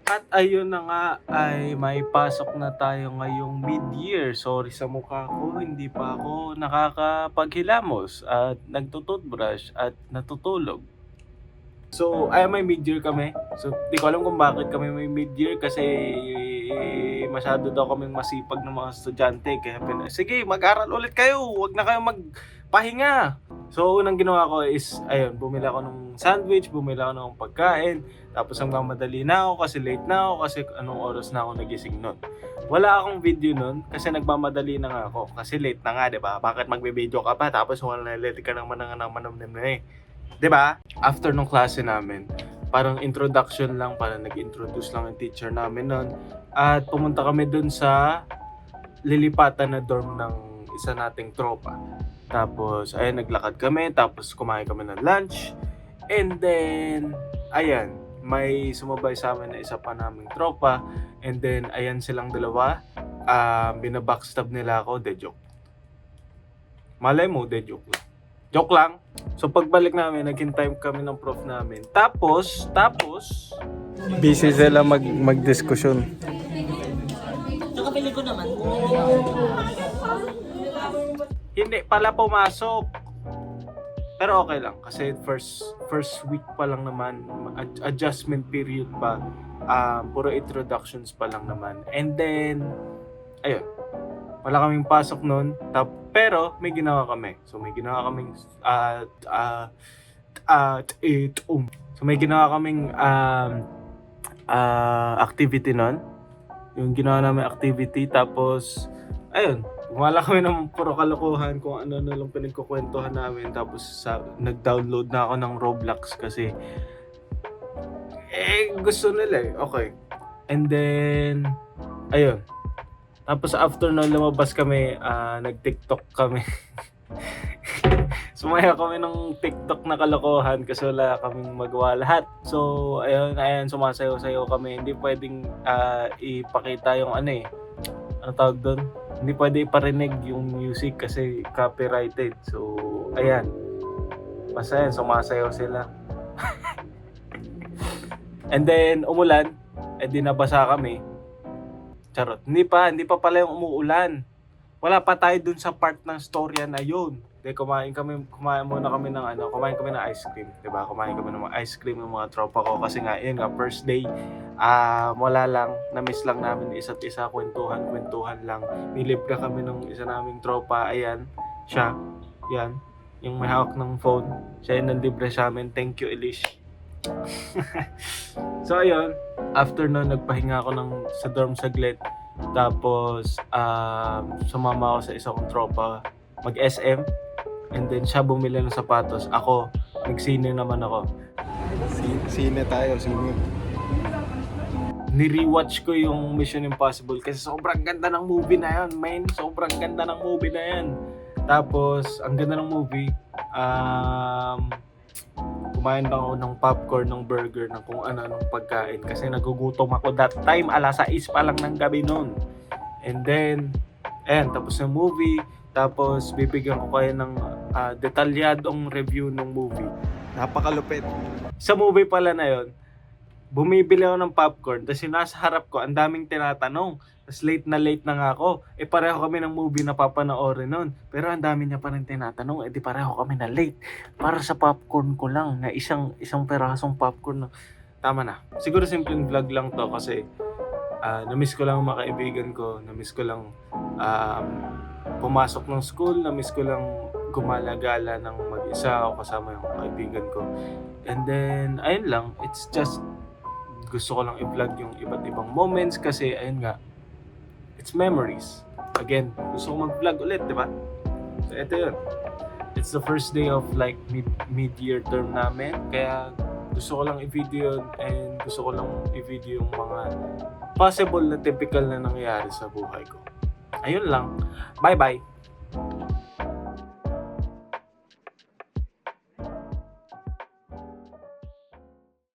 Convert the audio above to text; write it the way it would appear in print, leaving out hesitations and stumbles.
At ayun na nga ay may pasok na tayo ngayong mid-year. Sorry sa mukha ko, hindi pa ako nakakapaghilamos at nagtututbrush at natutulog. So, ay may mid-year kami. So, di ko alam kung bakit kami may mid-year kasi masyado daw kaming masipag ng mga estudyante. Kaya sige, mag-aral ulit kayo. Huwag na kayong magpahinga. So, unang ginawa ko is, ayun, bumili ako ng sandwich, bumili ako ng pagkain. Tapos nagmamadali na ako kasi late na ako kasi anong oras na ako nagising nun. Wala akong video nun kasi nagmamadali na nga ako. Kasi late na nga, di ba? Bakit magbe-video ka pa tapos wala na late ka naman na eh. 'Di ba? After nung klase namin, parang introduction lang, parang nag-introduce lang yung teacher namin noon. At pumunta kami dun sa lilipatan na dorm ng isa nating tropa. Tapos, ayun, naglakad kami, tapos kumain kami ng lunch. And then, ayan, may sumabay sa amin na isa pa naming tropa. And then, ayan silang dalawa. Binabackstab nila ako, de joke. Malay mo, de joke lang. Joke lang. So pagbalik namin, naghintay kami ng prof namin. Tapos busy sila magdiskusyon. Nakabili ko naman. Hindi pala pumasok. Pero okay lang kasi first week pa lang naman, adjustment period pa. Puro introductions pa lang naman. And then ayun. Wala kaming pasok noon. Pero may ginawa kami. So may ginawa kaming So may ginawa kaming activity noon. Yung ginawa namin activity tapos ayun, wala kami ng puro kalokohan kung ano na lang pinagkukwentuhan namin. Tapos nag-download na ako ng Roblox kasi gusto nila eh. Okay. And then ayun. Tapos after nun lumabas kami, nag-TikTok kami. Sumaya kami ng TikTok na kalokohan kasi wala kaming magawa lahat. So, ayun, sumasayaw-sayaw kami. Hindi pwedeng ipakita yung ano tawag doon? Hindi pwede iparinig yung music kasi copyrighted. So, ayan. Basta yan, sumasayaw sila. And then, umulan. Di nabasa kami. Charot. Hindi pa pala yung umuulan. Wala pa tayo dun sa part ng storya na yun. Kumain muna kami ng ice cream, 'di ba? Kumain kami ng ice cream ng mga tropa ko kasi nga yun nga first day. Wala lang, na-miss lang namin isa't isa, kwentuhan lang. Nilibre kami ng isa naming tropa, ayan, siya. Yan, yung may hawak ng phone. Siya yung nanlibre sa amin. Thank you, Elish. So ayun, after nun nagpahinga ako sa dorm saglit. Tapos sumama ako sa isa kong tropa mag-SM. And then siya bumili ng sapatos. Ako, nagsine naman ako. Sine tayo. Ni-rewatch ko yung Mission Impossible kasi sobrang ganda ng movie na yan, man. Sobrang ganda ng movie na yan. Tapos, ang ganda ng movie. Kumain lang ako ng popcorn, ng burger, ng kung ano-anong pagkain kasi nagugutom ako that time, alas 6 pa lang ng gabi noon. And then, tapos ng movie, tapos bibigyan ko kayo ng detalyadong review ng movie. Napakalupit. Sa movie pala na yon, bumibili ako ng popcorn, tapos yung nasa harap ko, ang daming tinatanong. Tapos late na nga ako. Pareho kami ng movie na papanoorin nun. Pero ang dami niya pa rin tinatanong. Di pareho kami na late. Para sa popcorn ko lang, na isang perasong popcorn. Tama na. Siguro simpleng vlog lang to kasi na-miss ko lang mga kaibigan ko. Na-miss ko lang pumasok ng school. Na-miss ko lang gumala-gala ng mag-isa o kasama yung kaibigan ko. And then, ayun lang. It's just, gusto ko lang i-vlog yung iba't ibang moments kasi ayun nga, it's memories. Again, gusto ko mag-vlog ulit, di ba? So, ito yun. It's the first day of like mid-year term namin. Kaya gusto ko lang i-video yun and gusto ko lang i-video yung mga possible na typical na nangyayari sa buhay ko. Ayun lang. Bye-bye!